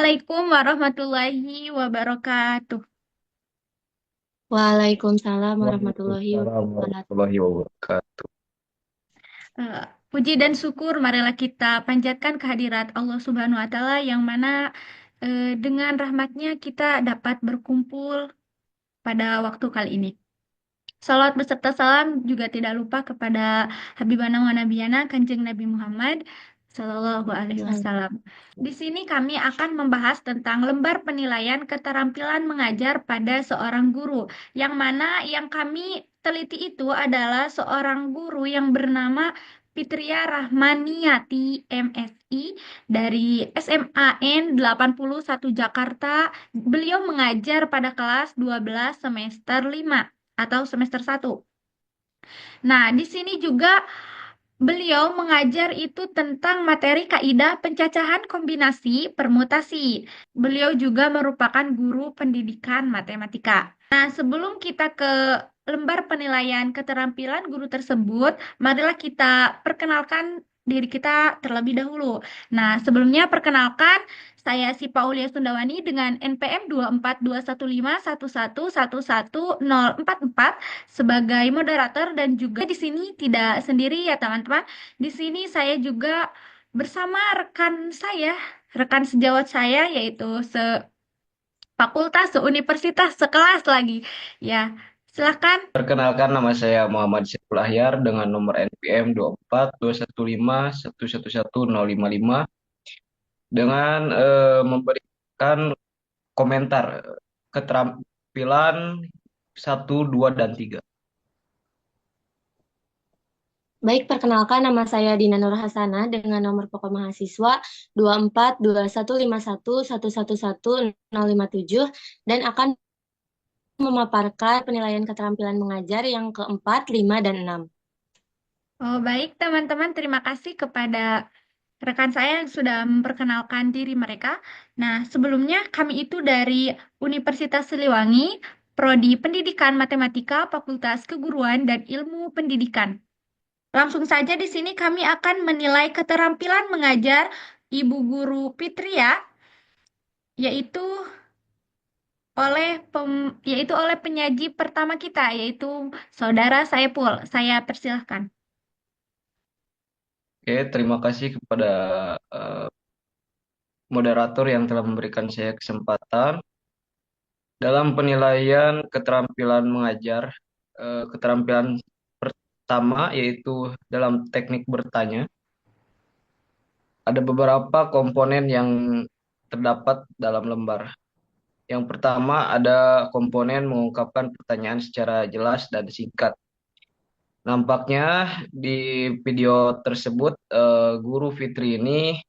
Assalamualaikum warahmatullahi wabarakatuh. Waalaikumsalam warahmatullahi Waalaikumsalam wabarakatuh. warahmatullahi wabarakatuh. Puji dan syukur marilah kita panjatkan kehadirat Allah Subhanahu wa Ta'ala yang mana dengan rahmatnya kita dapat berkumpul pada waktu kali ini. Salawat beserta salam juga tidak lupa kepada Habibana wa Nabiyana Kanjeng Nabi Muhammad Sallallahu Alaihi Wasallam. Di sini kami akan membahas tentang lembar penilaian keterampilan mengajar pada seorang guru, yang mana yang kami teliti itu adalah seorang guru yang bernama Fitria Rahmaniati MSI dari SMAN 81 Jakarta. Beliau mengajar pada kelas 12 semester 5 atau semester 1. Nah, di sini juga beliau mengajar itu tentang materi kaidah pencacahan kombinasi permutasi. Beliau juga merupakan guru pendidikan matematika. Nah, sebelum kita ke lembar penilaian keterampilan guru tersebut, marilah kita perkenalkan diri kita terlebih dahulu. Nah, sebelumnya perkenalkan, saya si Paulia Sundawani dengan NPM 24215111144 sebagai moderator, dan juga di sini tidak sendiri ya teman-teman. Di sini saya juga bersama rekan saya, rekan sejawat saya, yaitu sefakultas, seuniversitas, sekelas lagi. Ya, silahkan. Perkenalkan, nama saya Muhammad Syariful Ahyar dengan nomor NPM 24215211055 dengan memberikan komentar keterampilan 1, 2, dan 3. Baik, perkenalkan nama saya Dina Nur Hasanah dengan nomor pokok mahasiswa 242151111057 dan akan memaparkan penilaian keterampilan mengajar yang keempat, lima, dan enam. Oh, baik teman-teman, terima kasih kepada rekan saya yang sudah memperkenalkan diri mereka. Nah, sebelumnya kami itu dari Universitas Siliwangi, Prodi Pendidikan Matematika, Fakultas Keguruan dan Ilmu Pendidikan. Langsung saja di sini kami akan menilai keterampilan mengajar Ibu Guru Fitria, yaitu oleh penyaji pertama kita, yaitu Saudara Saipul. Saya persilahkan. Oke, terima kasih kepada eh, moderator yang telah memberikan saya kesempatan dalam penilaian keterampilan mengajar. Keterampilan pertama yaitu dalam teknik bertanya. Ada beberapa komponen yang terdapat dalam lembar. Yang pertama ada komponen mengungkapkan pertanyaan secara jelas dan singkat. Nampaknya di video tersebut Guru Fitri ini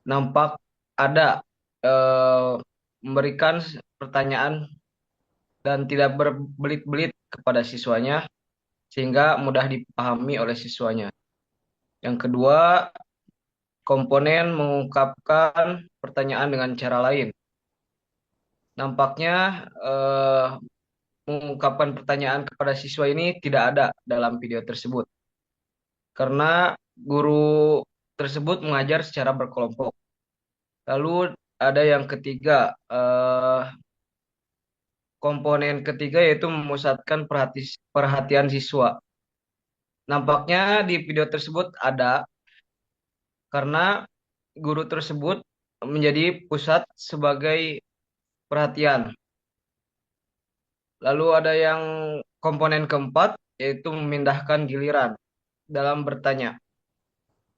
nampak ada eh, memberikan pertanyaan dan tidak berbelit-belit kepada siswanya sehingga mudah dipahami oleh siswanya. Yang kedua, komponen mengungkapkan pertanyaan dengan cara lain. Nampaknya eh, mengungkapkan pertanyaan kepada siswa ini tidak ada dalam video tersebut karena guru tersebut mengajar secara berkelompok. Lalu ada yang ketiga, komponen ketiga yaitu memusatkan perhatian siswa. Nampaknya di video tersebut ada karena guru tersebut menjadi pusat sebagai perhatian. Lalu ada yang komponen keempat yaitu memindahkan giliran dalam bertanya.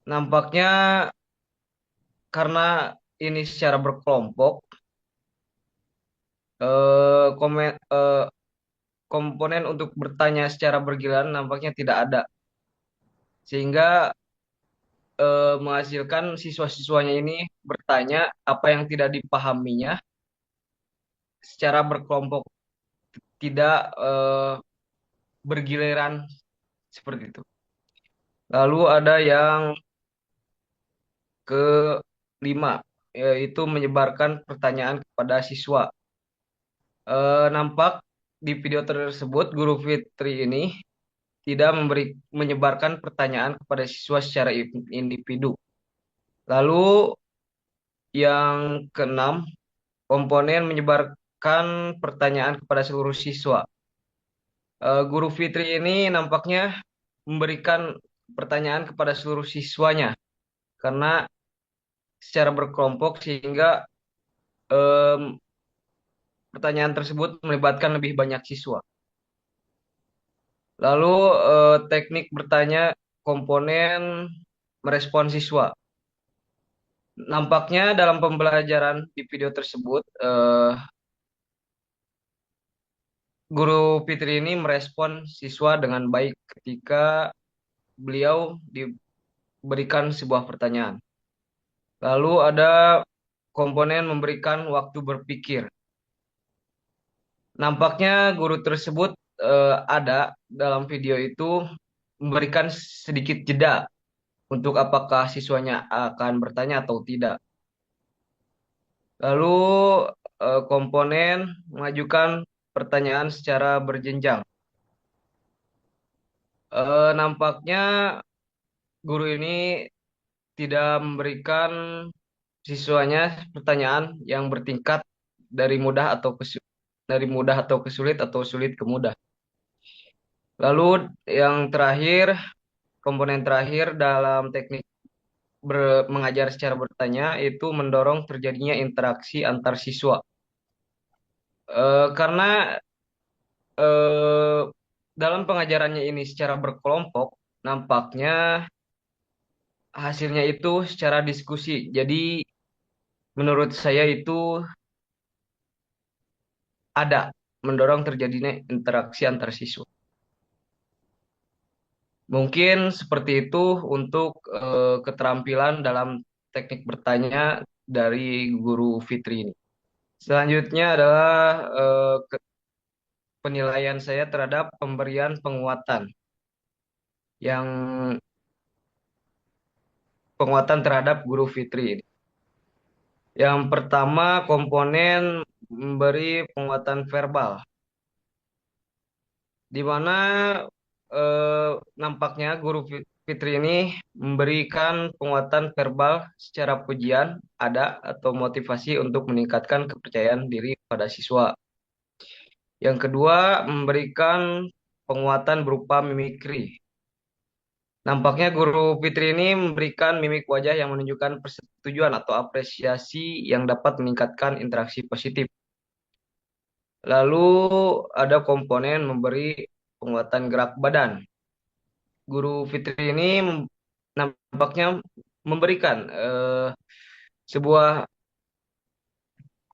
Nampaknya karena ini secara berkelompok, komponen untuk bertanya secara bergiliran nampaknya tidak ada, sehingga menghasilkan siswa-siswanya ini bertanya apa yang tidak dipahaminya secara berkelompok, tidak bergiliran seperti itu. Lalu ada yang kelima, yaitu menyebarkan pertanyaan kepada siswa. Nampak di video tersebut Guru Fitri ini tidak menyebarkan pertanyaan kepada siswa secara individu. Lalu Yang keenam, komponen menyebarkan pertanyaan kepada seluruh siswa. Guru Fitri ini nampaknya memberikan pertanyaan kepada seluruh siswanya karena secara berkelompok sehingga em, pertanyaan tersebut melibatkan lebih banyak siswa. Lalu teknik bertanya komponen merespon siswa. Nampaknya dalam pembelajaran di video tersebut, Guru Fitri ini merespon siswa dengan baik ketika beliau diberikan sebuah pertanyaan. Lalu ada komponen memberikan waktu berpikir. Nampaknya guru tersebut ada dalam video itu memberikan sedikit jeda untuk apakah siswanya akan bertanya atau tidak. Lalu komponen mengajukan pertanyaan secara berjenjang. Nampaknya guru ini tidak memberikan siswanya pertanyaan yang bertingkat dari mudah atau dari mudah atau ke sulit atau sulit ke mudah. Lalu yang terakhir, komponen terakhir dalam teknik mengajar secara bertanya itu mendorong terjadinya interaksi antar siswa. Karena eh, dalam pengajarannya ini secara berkelompok, nampaknya hasilnya itu secara diskusi. Jadi menurut saya itu ada mendorong terjadinya interaksi antar siswa. Mungkin seperti itu untuk keterampilan dalam teknik bertanya dari Guru Fitri ini. Selanjutnya adalah penilaian saya terhadap pemberian penguatan yang penguatan terhadap Guru Fitri ini. Yang pertama komponen memberi penguatan verbal, di mana nampaknya Guru Fitri ini memberikan penguatan verbal secara pujian, ada atau motivasi untuk meningkatkan kepercayaan diri pada siswa. Yang kedua, memberikan penguatan berupa mimikri. Nampaknya Guru Fitri ini memberikan mimik wajah yang menunjukkan persetujuan atau apresiasi yang dapat meningkatkan interaksi positif. Lalu ada komponen memberi penguatan gerak badan. Guru Fitri ini nampaknya memberikan sebuah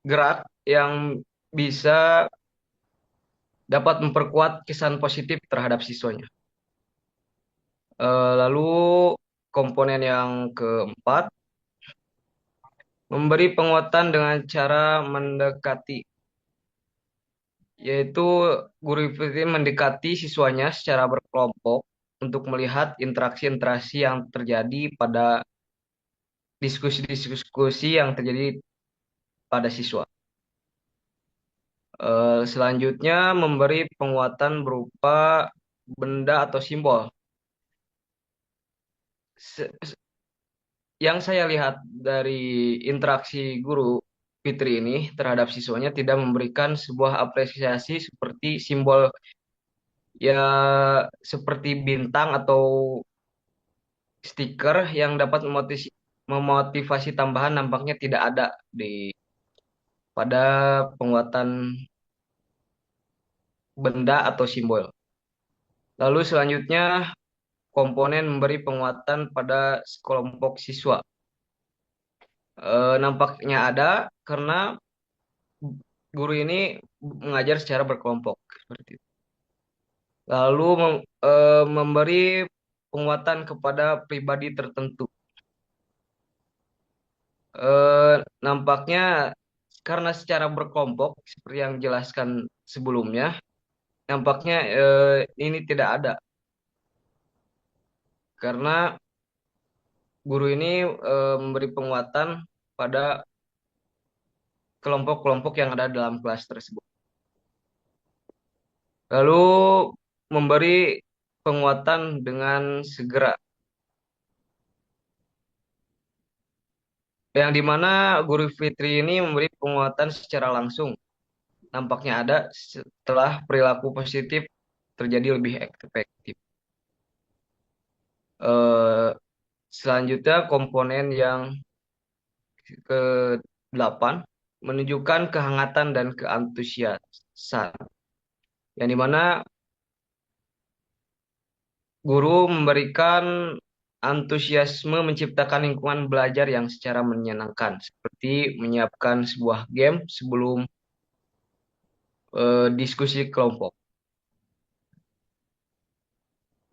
gerak yang bisa dapat memperkuat kesan positif terhadap siswanya. Lalu komponen yang keempat, memberi penguatan dengan cara mendekati, yaitu guru Fitri mendekati siswanya secara berkelompok untuk melihat interaksi-interaksi yang terjadi pada diskusi-diskusi yang terjadi pada siswa. Selanjutnya memberi penguatan berupa benda atau simbol. Yang saya lihat dari interaksi guru Fitri ini terhadap siswanya tidak memberikan sebuah apresiasi seperti simbol ya seperti bintang atau stiker yang dapat memotivasi tambahan nampaknya tidak ada di pada penguatan benda atau simbol. Lalu selanjutnya komponen memberi penguatan pada kelompok siswa. Nampaknya ada karena guru ini mengajar secara berkelompok seperti itu. Lalu memberi penguatan kepada pribadi tertentu. Nampaknya karena secara berkelompok seperti yang dijelaskan sebelumnya, nampaknya ini tidak ada karena guru ini memberi penguatan pada kelompok-kelompok yang ada dalam kelas tersebut. Lalu memberi penguatan dengan segera. yang dimana guru Fitri ini memberi penguatan secara langsung. Nampaknya ada setelah perilaku positif terjadi lebih efektif. Eh, Selanjutnya komponen yang ke-8 menunjukkan kehangatan dan keantusiasan. Yang dimana guru memberikan antusiasme menciptakan lingkungan belajar yang secara menyenangkan, seperti menyiapkan sebuah game sebelum diskusi kelompok.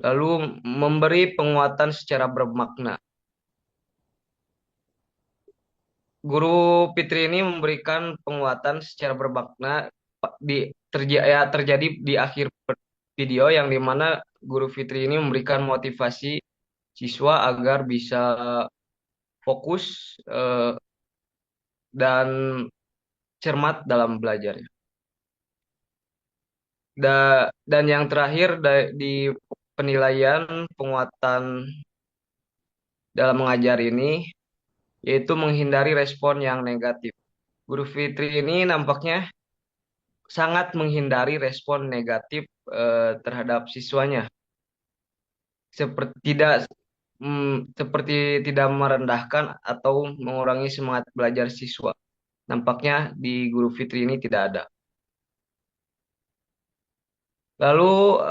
Lalu memberi penguatan secara bermakna. Guru Fitri ini memberikan penguatan secara bermakna terjadi di akhir video yang dimana Guru Fitri ini memberikan motivasi siswa agar bisa fokus dan cermat dalam belajar. Dan yang terakhir di penilaian penguatan dalam mengajar ini yaitu menghindari respon yang negatif. Guru Fitri ini nampaknya sangat menghindari respon negatif terhadap siswanya, seperti tidak merendahkan atau mengurangi semangat belajar siswa. Nampaknya di Guru Fitri ini tidak ada. Lalu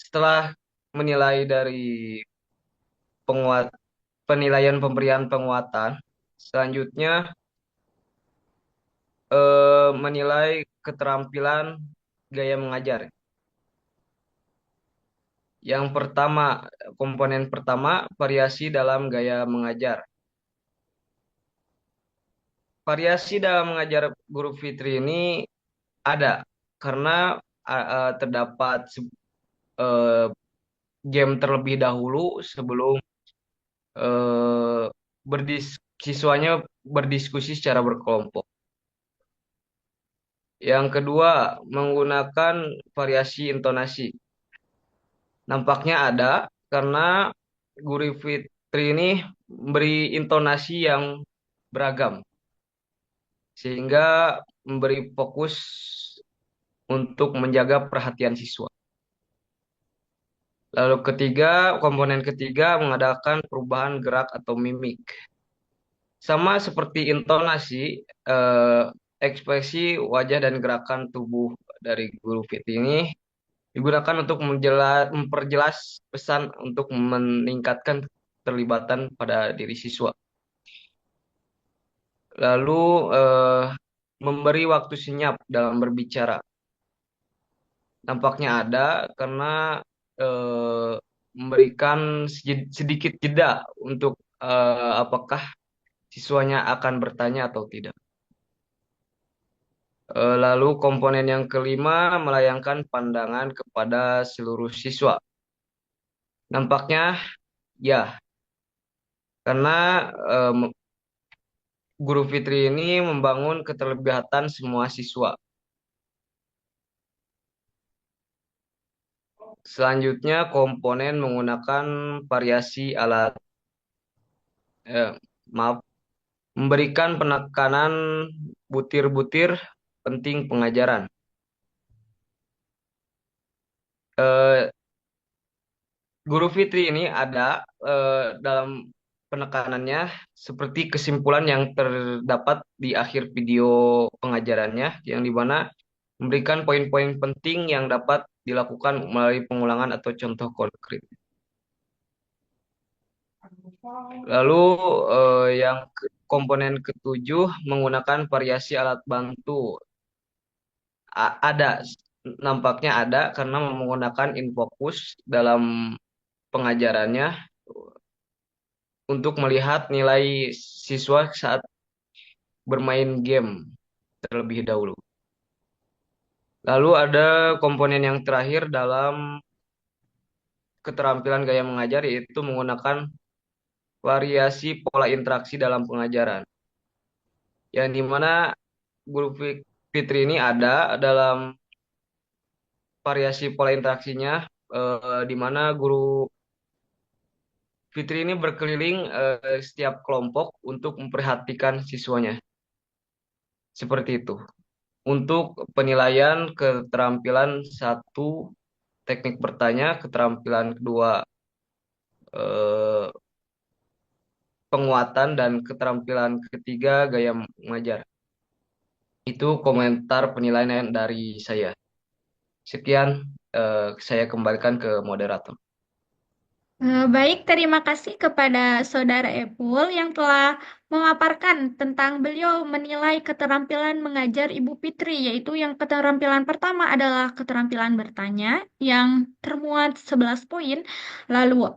setelah menilai dari penguat penilaian pemberian penguatan, selanjutnya menilai keterampilan gaya mengajar. Yang pertama, komponen pertama, variasi dalam gaya mengajar. Variasi dalam mengajar Guru Fitri ini ada karena terdapat eh, game terlebih dahulu sebelum eh, siswanya berdiskusi secara berkelompok. Yang kedua, menggunakan variasi intonasi. Nampaknya ada karena Guru Fitri ini beri intonasi yang beragam, sehingga memberi fokus untuk menjaga perhatian siswa. Lalu komponen ketiga mengadakan perubahan gerak atau mimik. Sama seperti intonasi, ekspresi wajah dan gerakan tubuh dari Guru Fitri ini digunakan untuk memperjelas pesan untuk meningkatkan keterlibatan pada diri siswa. Lalu eh, memberi waktu senyap dalam berbicara. Nampaknya ada karena memberikan sedikit jeda untuk apakah siswanya akan bertanya atau tidak. Lalu komponen yang kelima melayangkan pandangan kepada seluruh siswa. Nampaknya ya, karena Guru Fitri ini membangun keterlibatan semua siswa. Selanjutnya komponen menggunakan variasi alat, eh, maaf, memberikan penekanan butir-butir penting pengajaran. Eh, Guru Fitri ini ada dalam penekanannya seperti kesimpulan yang terdapat di akhir video pengajarannya, yang dimana memberikan poin-poin penting yang dapat dilakukan melalui pengulangan atau contoh konkret. Lalu komponen ketujuh menggunakan variasi alat bantu. Ada, nampaknya ada karena menggunakan infocus dalam pengajarannya untuk melihat nilai siswa saat bermain game terlebih dahulu. Lalu ada komponen yang terakhir dalam keterampilan gaya mengajar, yaitu menggunakan variasi pola interaksi dalam pengajaran. Yang dimana Guru Fitri ini ada dalam variasi pola interaksinya, di mana Guru Fitri ini berkeliling setiap kelompok untuk memperhatikan siswanya. Seperti itu. Untuk penilaian keterampilan satu teknik bertanya, keterampilan kedua eh, penguatan, dan keterampilan ketiga gaya mengajar. Itu komentar penilaian dari saya. Sekian, saya kembalikan ke moderator. Baik, terima kasih kepada Saudara Epul yang telah memaparkan tentang beliau menilai keterampilan mengajar Ibu Fitri, yaitu yang keterampilan pertama adalah keterampilan bertanya yang termuat 11 poin, lalu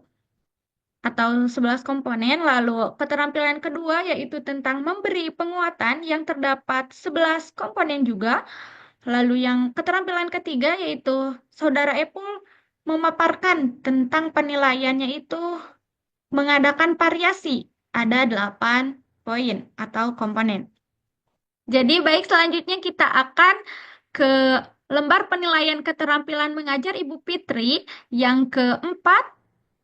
atau 11 komponen, lalu keterampilan kedua yaitu tentang memberi penguatan yang terdapat 11 komponen juga. Lalu yang keterampilan ketiga yaitu Saudara Epul memaparkan tentang penilaiannya itu mengadakan variasi. Ada 8 poin atau komponen. Jadi baik, selanjutnya kita akan ke lembar penilaian keterampilan mengajar Ibu Fitri yang keempat,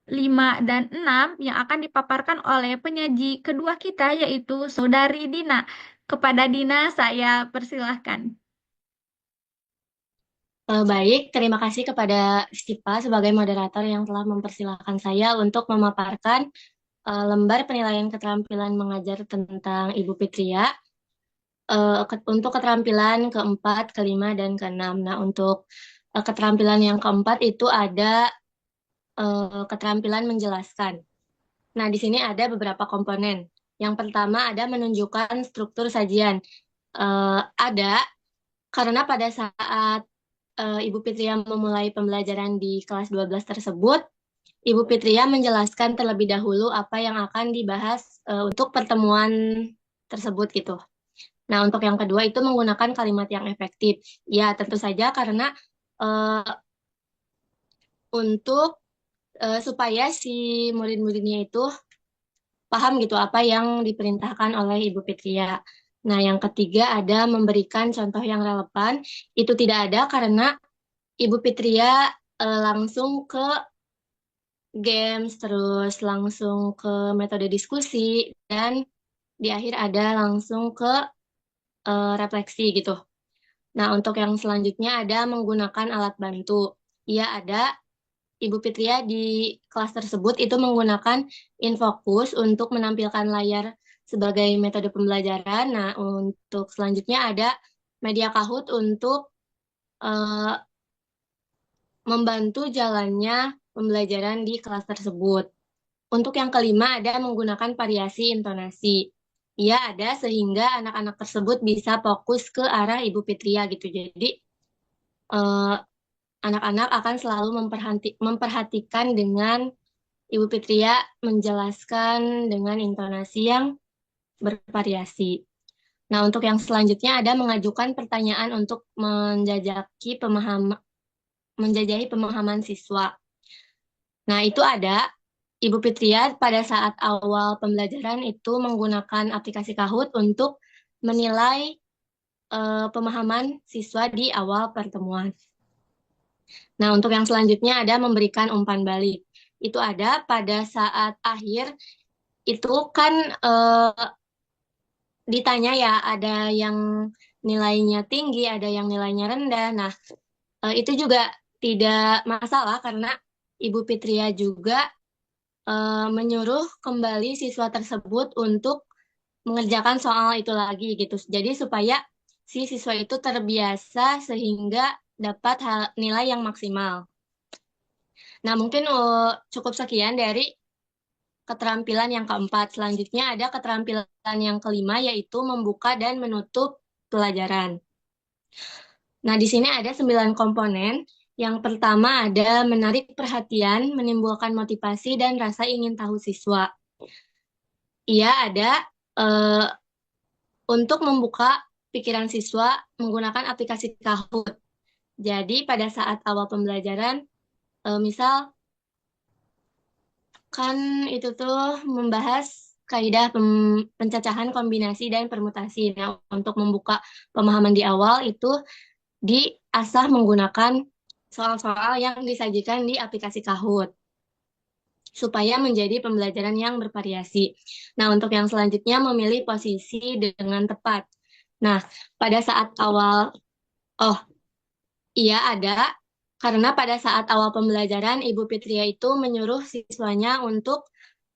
5, dan 6 yang akan dipaparkan oleh penyaji kedua kita yaitu Saudari Dina. Kepada Dina saya persilahkan. Baik, terima kasih kepada Stipa sebagai moderator yang telah mempersilahkan saya untuk memaparkan lembar penilaian keterampilan mengajar tentang Ibu Fitria untuk keterampilan keempat, kelima, dan keenam. Nah, untuk keterampilan yang keempat itu ada keterampilan menjelaskan. Nah, di sini ada beberapa komponen. Yang pertama ada menunjukkan struktur sajian. Ada karena pada saat Ibu Fitria memulai pembelajaran di kelas 12 tersebut, Ibu Fitria menjelaskan terlebih dahulu apa yang akan dibahas untuk pertemuan tersebut gitu. Nah, untuk yang kedua itu menggunakan kalimat yang efektif. Ya, tentu saja karena uh, untuk supaya si murid-muridnya itu paham gitu apa yang diperintahkan oleh Ibu Fitria. Nah, yang ketiga ada memberikan contoh yang relevan. Itu tidak ada karena Ibu Fitria langsung ke games, terus langsung ke metode diskusi, dan di akhir ada langsung ke refleksi gitu. Nah, untuk yang selanjutnya ada menggunakan alat bantu. Iya, ada. Ibu Fitria di kelas tersebut itu menggunakan Infokus untuk menampilkan layar sebagai metode pembelajaran. Nah, untuk selanjutnya ada media Kahoot untuk eh, membantu jalannya pembelajaran di kelas tersebut. Untuk yang kelima ada menggunakan variasi intonasi. Iya, ada sehingga anak-anak tersebut bisa fokus ke arah Ibu Fitria gitu. Jadi eh, anak-anak akan selalu memperhatikan dengan Ibu Fitria menjelaskan dengan intonasi yang bervariasi. Nah, untuk yang selanjutnya ada mengajukan pertanyaan untuk menjajahi pemahaman siswa. Nah, itu ada Ibu Fitria pada saat awal pembelajaran itu menggunakan aplikasi Kahoot untuk menilai pemahaman siswa di awal pertemuan. Nah, untuk yang selanjutnya ada memberikan umpan balik. Itu ada pada saat akhir, itu kan ditanya ya, ada yang nilainya tinggi, ada yang nilainya rendah. Nah, itu juga tidak masalah karena Ibu Fitria juga menyuruh kembali siswa tersebut untuk mengerjakan soal itu lagi gitu. Jadi supaya si siswa itu terbiasa sehingga dapat nilai yang maksimal. Nah, mungkin cukup sekian dari keterampilan yang keempat. Selanjutnya ada keterampilan yang kelima, yaitu membuka dan menutup pelajaran. Nah, di sini ada 9 komponen. Yang pertama ada menarik perhatian, menimbulkan motivasi, dan rasa ingin tahu siswa. Ia ada eh, untuk membuka pikiran siswa menggunakan aplikasi Kahoot. Jadi pada saat awal pembelajaran, misal kan itu tuh membahas kaidah pencacahan kombinasi dan permutasi. Nah, untuk membuka pemahaman di awal itu diasah menggunakan soal-soal yang disajikan di aplikasi Kahoot. supaya menjadi pembelajaran yang bervariasi. Nah, untuk yang selanjutnya memilih posisi dengan tepat. Nah, pada saat awal, oh iya ada, karena pada saat awal pembelajaran Ibu Fitria itu menyuruh siswanya untuk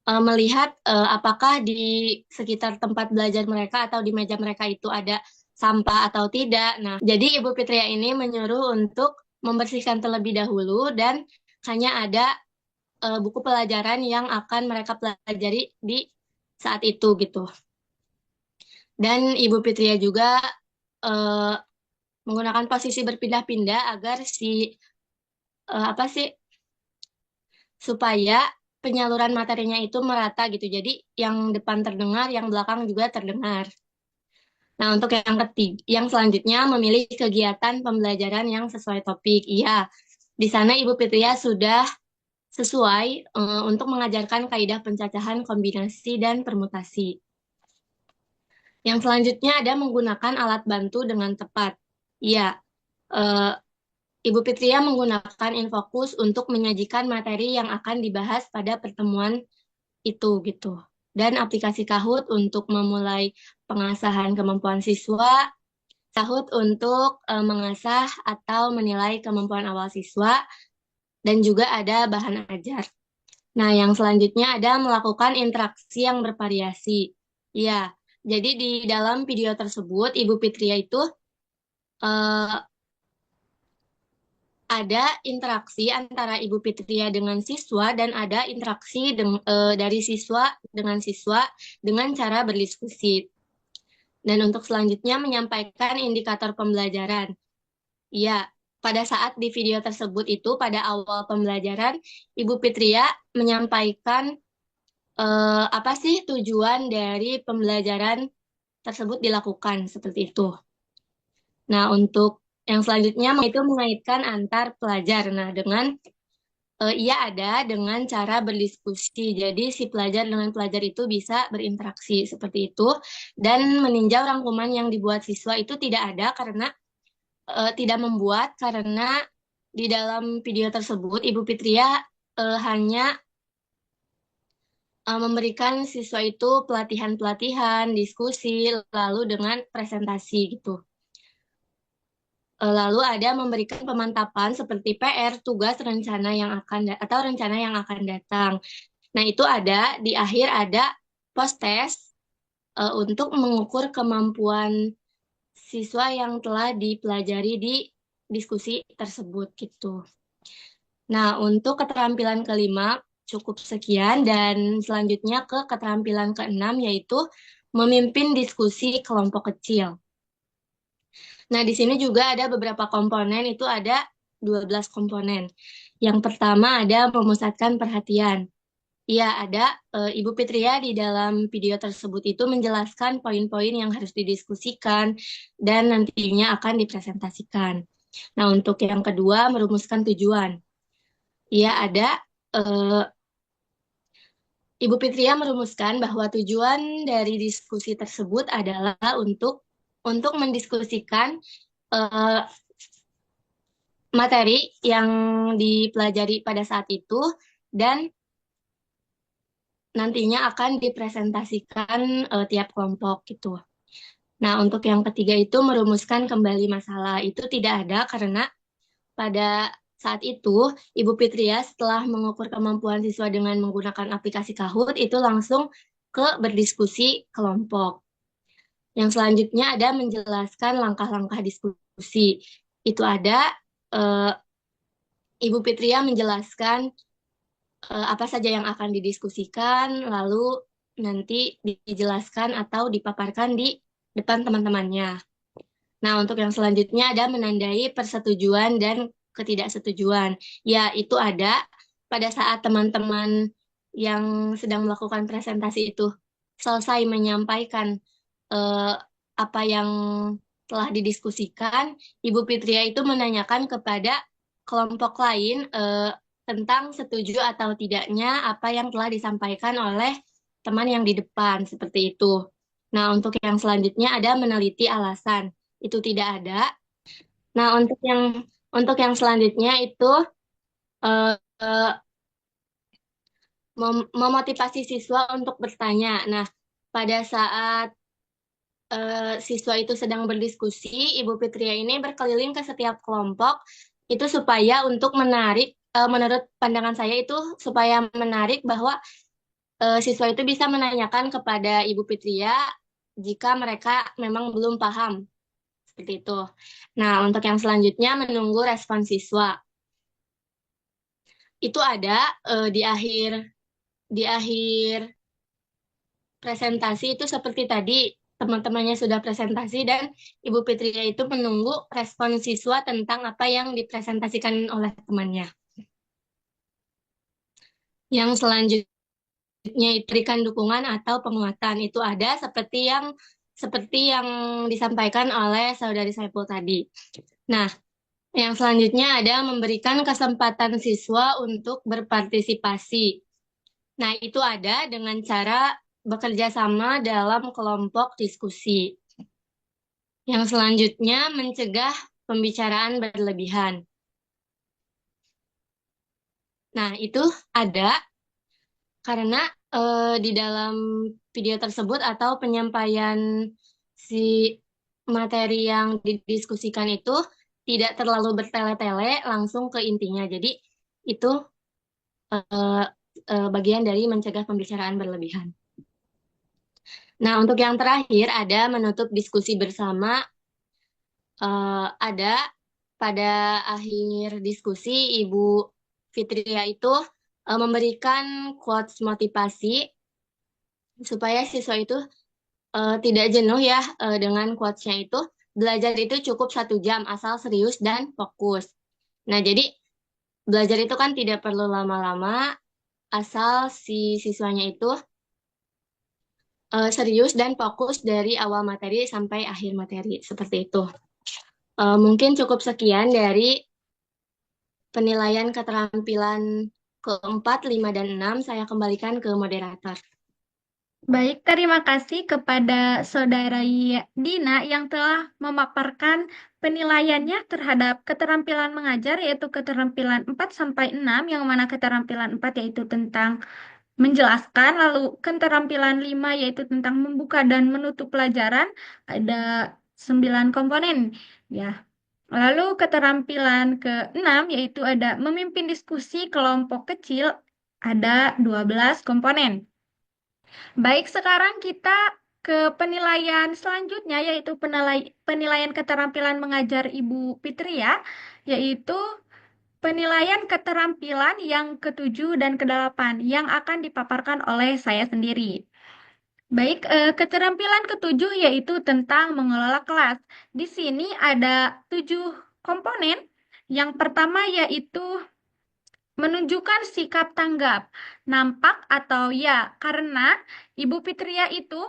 melihat apakah di sekitar tempat belajar mereka atau di meja mereka itu ada sampah atau tidak. Nah, jadi Ibu Fitria ini menyuruh untuk membersihkan terlebih dahulu dan hanya ada buku pelajaran yang akan mereka pelajari di saat itu gitu. Dan Ibu Fitria juga eh, menggunakan posisi berpindah-pindah agar apa sih supaya penyaluran materinya itu merata gitu. Jadi yang depan terdengar, yang belakang juga terdengar. Nah, untuk yang ketiga, yang selanjutnya memilih kegiatan pembelajaran yang sesuai topik. Iya, di sana Ibu Fitria sudah sesuai untuk mengajarkan kaidah pencacahan, kombinasi, dan permutasi. Yang selanjutnya ada menggunakan alat bantu dengan tepat. Iya, eh, Ibu Fitria menggunakan Infokus untuk menyajikan materi yang akan dibahas pada pertemuan itu gitu. Dan aplikasi Kahoot untuk memulai pengasahan kemampuan siswa, Kahoot untuk mengasah atau menilai kemampuan awal siswa, dan juga ada bahan ajar. Nah, yang selanjutnya ada melakukan interaksi yang bervariasi. Ya, jadi di dalam video tersebut Ibu Fitria itu eh, ada interaksi antara Ibu Fitria dengan siswa dan ada interaksi dari siswa dengan cara berdiskusi. Dan untuk selanjutnya menyampaikan indikator pembelajaran. Ya, pada saat di video tersebut itu pada awal pembelajaran Ibu Fitria menyampaikan apa sih tujuan dari pembelajaran tersebut dilakukan seperti itu. Nah, untuk yang selanjutnya itu mengaitkan antar pelajar. Nah, dengan ia ada dengan cara berdiskusi. Jadi si pelajar dengan pelajar itu bisa berinteraksi seperti itu dan meninjau rangkuman yang dibuat siswa itu tidak ada karena tidak membuat karena di dalam video tersebut Ibu Fitria hanya memberikan siswa itu pelatihan-pelatihan, diskusi, lalu dengan presentasi gitu. Lalu ada memberikan pemantapan seperti PR, tugas, rencana yang akan atau rencana yang akan datang. Nah, itu ada di akhir ada post test untuk mengukur kemampuan siswa yang telah dipelajari di diskusi tersebut gitu. Nah, untuk keterampilan kelima cukup sekian dan selanjutnya ke keterampilan keenam yaitu memimpin diskusi kelompok kecil. Nah, di sini juga ada beberapa komponen, itu ada 12 komponen. Yang pertama ada memusatkan perhatian. Iya, ada Ibu Fitria di dalam video tersebut itu menjelaskan poin-poin yang harus didiskusikan dan nantinya akan dipresentasikan. Nah, untuk yang kedua, merumuskan tujuan. Iya, ada eh, Ibu Fitria merumuskan bahwa tujuan dari diskusi tersebut adalah untuk mendiskusikan eh, materi yang dipelajari pada saat itu dan nantinya akan dipresentasikan tiap kelompok gitu. Nah, untuk yang ketiga itu merumuskan kembali masalah. Itu tidak ada karena pada saat itu Ibu Fitria setelah mengukur kemampuan siswa dengan menggunakan aplikasi Kahoot itu langsung ke berdiskusi kelompok. Yang selanjutnya ada menjelaskan langkah-langkah diskusi. Itu ada eh, Ibu Fitria menjelaskan apa saja yang akan didiskusikan, lalu nanti dijelaskan atau dipaparkan di depan teman-temannya. Nah, untuk yang selanjutnya ada menandai persetujuan dan ketidaksetujuan. Ya, itu ada pada saat teman-teman yang sedang melakukan presentasi itu selesai menyampaikan eh, apa yang telah didiskusikan, Ibu Fitria itu menanyakan kepada kelompok lain tentang setuju atau tidaknya apa yang telah disampaikan oleh teman yang di depan, seperti itu. Nah, untuk yang selanjutnya ada meneliti alasan. Itu tidak ada. Nah, untuk yang selanjutnya itu eh, eh, memotivasi siswa untuk bertanya. Nah, pada saat siswa itu sedang berdiskusi, Ibu Fitria ini berkeliling ke setiap kelompok itu supaya untuk menarik, menurut pandangan saya itu supaya menarik bahwa siswa itu bisa menanyakan kepada Ibu Fitria jika mereka memang belum paham seperti itu. Nah, untuk yang selanjutnya menunggu respon siswa. Itu ada di akhir presentasi itu seperti tadi teman-temannya sudah presentasi dan Ibu Fitria itu menunggu respon siswa tentang apa yang dipresentasikan oleh temannya. Yang selanjutnya itu berikan dukungan atau penguatan itu ada seperti yang disampaikan oleh Saudari Saiful tadi. Nah, yang selanjutnya ada memberikan kesempatan siswa untuk berpartisipasi. Nah, itu ada dengan cara bekerja sama dalam kelompok diskusi. Yang selanjutnya mencegah pembicaraan berlebihan. Nah, itu ada karena di dalam video tersebut atau penyampaian si materi yang didiskusikan itu tidak terlalu bertele-tele, langsung ke intinya. Jadi itu eh, bagian dari mencegah pembicaraan berlebihan. Nah, untuk yang terakhir ada menutup diskusi bersama. Ada pada akhir diskusi Ibu Fitria itu memberikan quotes motivasi supaya siswa itu tidak jenuh ya dengan quotes-nya itu. Belajar itu cukup 1 jam asal serius dan fokus. Nah, jadi belajar itu kan tidak perlu lama-lama asal si siswanya itu serius dan fokus dari awal materi sampai akhir materi. Seperti itu. Mungkin cukup sekian dari penilaian keterampilan keempat, 5, dan 6. Saya kembalikan ke moderator. Baik, terima kasih kepada Saudara Dina yang telah memaparkan penilaiannya terhadap keterampilan mengajar, yaitu keterampilan 4 sampai 6, yang mana keterampilan 4 yaitu tentang menjelaskan, lalu keterampilan 5 yaitu tentang membuka dan menutup pelajaran, ada 9 komponen ya. Lalu keterampilan ke-6 yaitu ada memimpin diskusi kelompok kecil, ada 12 komponen. Baik, sekarang kita ke penilaian selanjutnya, yaitu penilaian keterampilan mengajar Ibu Fitria, yaitu penilaian keterampilan yang ke-7 dan ke-8 yang akan dipaparkan oleh saya sendiri. Baik, keterampilan ke-7 yaitu tentang mengelola kelas. Di sini ada 7 komponen. Yang pertama yaitu menunjukkan sikap tanggap, nampak atau ya, karena Ibu Fitria itu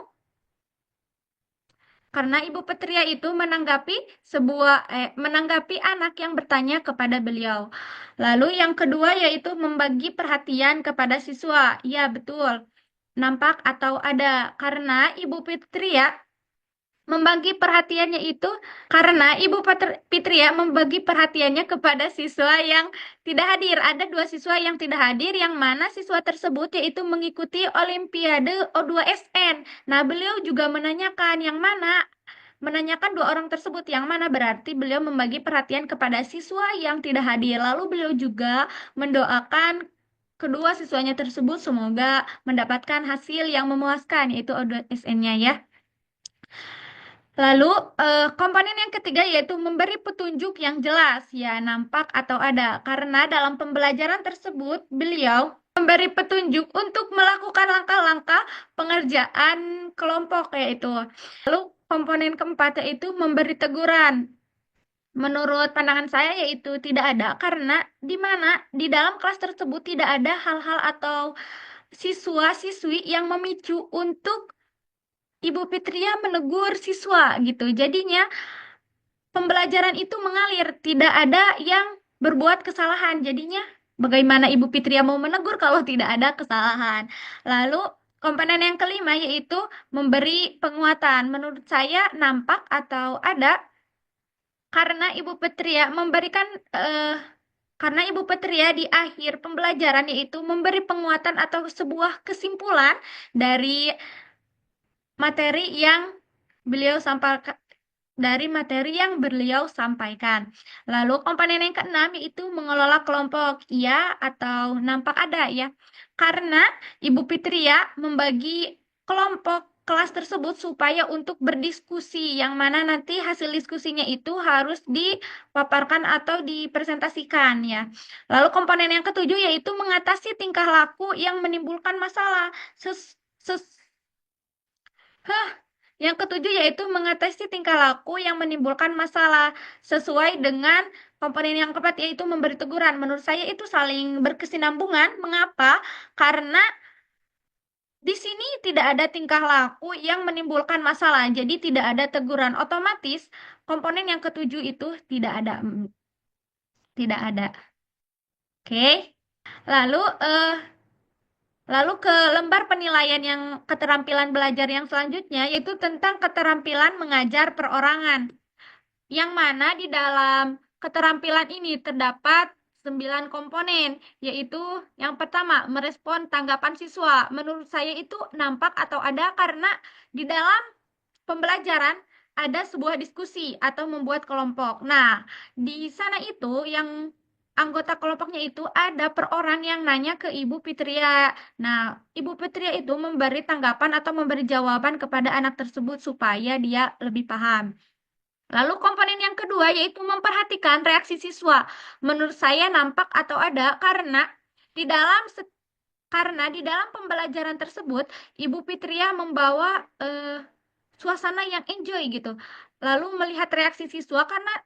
menanggapi anak yang bertanya kepada beliau. Lalu yang kedua yaitu membagi perhatian kepada siswa. Ya, betul. Nampak atau ada karena Ibu Fitria membagi perhatiannya itu karena Ibu Fitria membagi perhatiannya kepada siswa yang tidak hadir. Ada 2 siswa yang tidak hadir, yang mana siswa tersebut yaitu mengikuti Olimpiade O2SN. Nah, beliau juga menanyakan 2 orang tersebut yang mana berarti beliau membagi perhatian kepada siswa yang tidak hadir. Lalu beliau juga mendoakan kedua siswanya tersebut semoga mendapatkan hasil yang memuaskan, yaitu O2SN-nya ya. Lalu komponen yang ketiga yaitu memberi petunjuk yang jelas, ya nampak atau ada. Karena dalam pembelajaran tersebut beliau memberi petunjuk untuk melakukan langkah-langkah pengerjaan kelompok yaitu. Lalu komponen keempat yaitu memberi teguran. Menurut pandangan saya yaitu tidak ada karena di mana di dalam kelas tersebut tidak ada hal-hal atau siswa-siswi yang memicu untuk Ibu Fitria menegur siswa gitu. Jadinya pembelajaran itu mengalir, tidak ada yang berbuat kesalahan. Jadinya bagaimana Ibu Fitria mau menegur kalau tidak ada kesalahan. Lalu komponen yang kelima yaitu memberi penguatan. Menurut saya nampak atau ada karena Ibu Fitria memberikan Karena Ibu Petria di akhir pembelajaran yaitu memberi penguatan atau sebuah kesimpulan dari materi yang beliau sampaikan sampaikan. Lalu komponen yang keenam yaitu mengelola kelompok, iya atau nampak ada ya. Karena Ibu Fitria membagi kelompok kelas tersebut supaya untuk berdiskusi, yang mana nanti hasil diskusinya itu harus dipaparkan atau dipresentasikan ya. Lalu komponen yang ketujuh yaitu mengatasi tingkah laku yang menimbulkan masalah. Ses- ses- Yang ketujuh yaitu mengatasi tingkah laku yang menimbulkan masalah sesuai dengan komponen yang keempat yaitu memberi teguran. Menurut saya itu saling berkesinambungan. Mengapa? Karena di sini tidak ada tingkah laku yang menimbulkan masalah. Jadi tidak ada teguran. Otomatis komponen yang ketujuh itu tidak ada. Tidak ada. Oke. Lalu Lalu ke lembar penilaian yang keterampilan belajar yang selanjutnya yaitu tentang keterampilan mengajar perorangan. Yang mana di dalam keterampilan ini terdapat 9 komponen, yaitu yang pertama, merespon tanggapan siswa. Menurut saya itu nampak atau ada karena di dalam pembelajaran ada sebuah diskusi atau membuat kelompok. Nah, di sana itu yang anggota kelompoknya itu ada per orang yang nanya ke Ibu Fitria. Nah, Ibu Fitria itu memberi tanggapan atau memberi jawaban kepada anak tersebut supaya dia lebih paham. Lalu komponen yang kedua yaitu memperhatikan reaksi siswa. Menurut saya nampak atau ada karena di dalam pembelajaran tersebut Ibu Fitria membawa suasana yang enjoy gitu. Lalu melihat reaksi siswa karena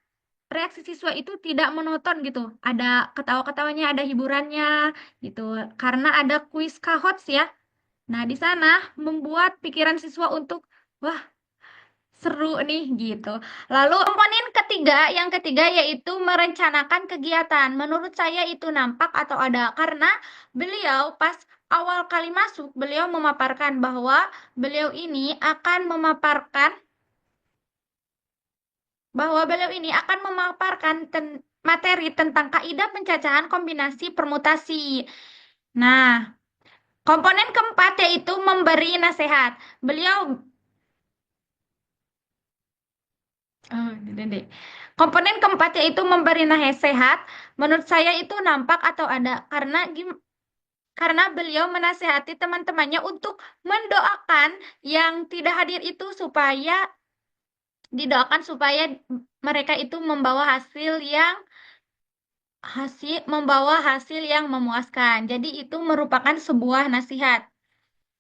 reaksi siswa itu tidak monoton gitu. Ada ketawa-ketawanya, ada hiburannya gitu. Karena ada kuis kahots ya. Nah, di sana membuat pikiran siswa untuk wah, seru nih gitu. Lalu komponen ketiga, yang ketiga yaitu merencanakan kegiatan. Menurut saya itu nampak atau ada karena beliau pas awal kali masuk, beliau memaparkan bahwa beliau ini akan memaparkan materi tentang kaidah pencacahan kombinasi permutasi. Nah, komponen keempat yaitu memberi nasihat. Beliau Komponen keempat yaitu memberi nasihat. Menurut saya itu nampak atau ada karena beliau menasehati teman-temannya untuk mendoakan yang tidak hadir itu supaya didoakan supaya mereka itu membawa hasil yang memuaskan. Jadi itu merupakan sebuah nasihat.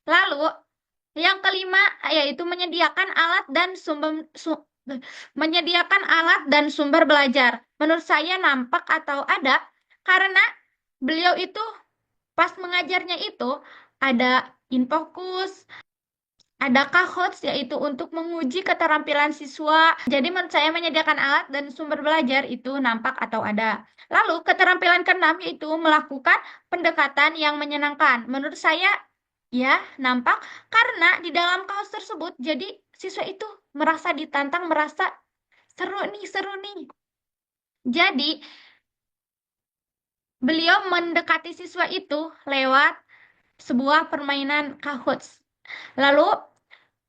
Lalu yang kelima yaitu menyediakan alat dan sumber belajar. Menurut saya nampak atau ada karena beliau itu pas mengajarnya itu ada Infokus, ada Kahots yaitu untuk menguji keterampilan siswa. Jadi menurut saya menyediakan alat dan sumber belajar itu nampak atau ada. Lalu keterampilan keenam yaitu melakukan pendekatan yang menyenangkan. Menurut saya ya nampak karena di dalam kaos tersebut jadi siswa itu merasa ditantang, merasa seru nih, seru nih. Jadi beliau mendekati siswa itu lewat sebuah permainan Kahoot. Lalu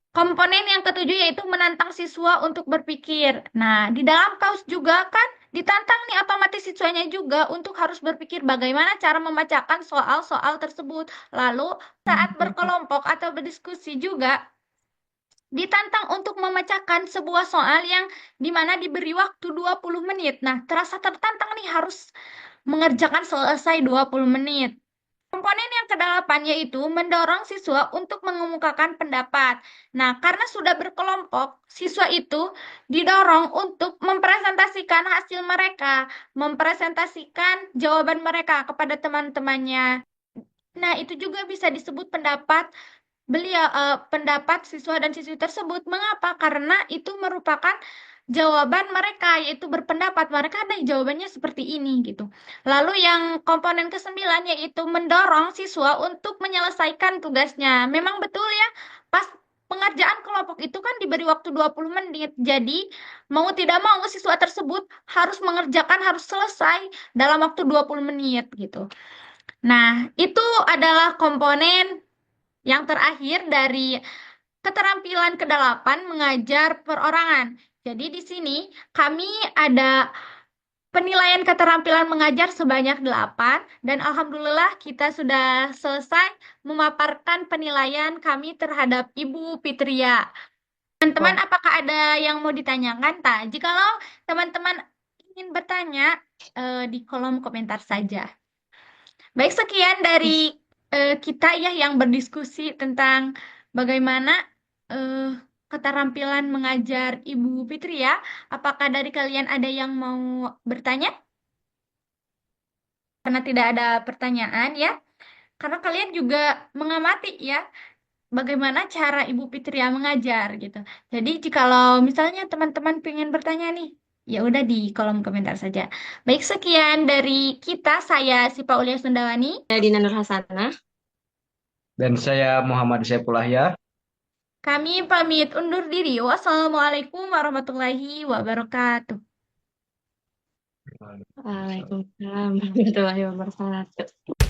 komponen yang ketujuh yaitu menantang siswa untuk berpikir. Nah, di dalam kaos juga kan ditantang nih otomatis siswanya juga untuk harus berpikir bagaimana cara membacakan soal-soal tersebut. Lalu saat berkelompok atau berdiskusi juga ditantang untuk memecahkan sebuah soal yang dimana diberi waktu 20 menit. Nah, terasa tertantang nih harus mengerjakan selesai 20 menit. Komponen yang kedelapan yaitu mendorong siswa untuk mengemukakan pendapat. Nah, karena sudah berkelompok, siswa itu didorong untuk mempresentasikan hasil mereka, mempresentasikan jawaban mereka kepada teman-temannya. Nah, itu juga bisa disebut pendapat siswa dan siswi tersebut. Mengapa? Karena itu merupakan jawaban mereka, yaitu berpendapat. Mereka ada jawabannya seperti ini gitu. Lalu yang komponen ke-9 yaitu mendorong siswa untuk menyelesaikan tugasnya. Memang betul ya, pas pengerjaan kelompok itu kan diberi waktu 20 menit. Jadi, mau tidak mau siswa tersebut harus mengerjakan, harus selesai dalam waktu 20 menit gitu. Nah, itu adalah komponen yang terakhir dari keterampilan kedelapan mengajar perorangan. Jadi di sini kami ada penilaian keterampilan mengajar sebanyak 8 dan alhamdulillah kita sudah selesai memaparkan penilaian kami terhadap Ibu Fitria. Teman-teman, Wah, apakah ada yang mau ditanyakan? Tak, jikalau teman-teman ingin bertanya di kolom komentar saja. Baik, sekian dari kita ya yang berdiskusi tentang bagaimana eh, keterampilan mengajar Ibu Fitria. Apakah dari kalian ada yang mau bertanya? Karena tidak ada pertanyaan ya. Karena kalian juga mengamati ya bagaimana cara Ibu Fitria mengajar gitu. Jadi jikalau misalnya teman-teman pengen bertanya nih, ya udah di kolom komentar saja. Baik, sekian dari kita. Saya Sipa Ulia Sundawani. Dina Nur Hasanah. dan saya Muhammad Saifullah ya. Kami pamit undur diri. Wassalamualaikum warahmatullahi wabarakatuh. Waalaikumsalam warahmatullahi wabarakatuh.